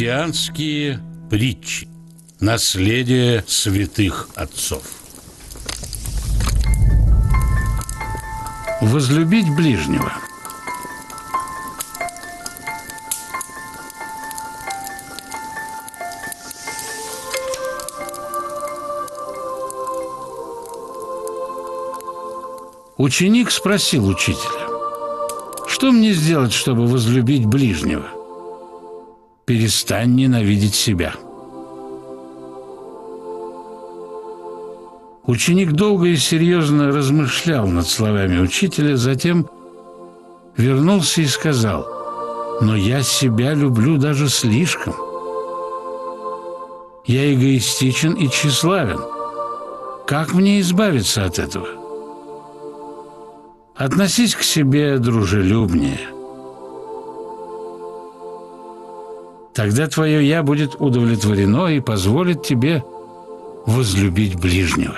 Христианские притчи. Наследие святых отцов. Возлюбить ближнего. Ученик спросил учителя: «Что мне сделать, чтобы возлюбить ближнего?» «Перестань ненавидеть себя». Ученик долго и серьезно размышлял над словами учителя, затем вернулся и сказал: «Но я себя люблю даже слишком. Я эгоистичен и тщеславен. Как мне избавиться от этого?» «Относись к себе дружелюбнее. Тогда твое «я» будет удовлетворено и позволит тебе возлюбить ближнего».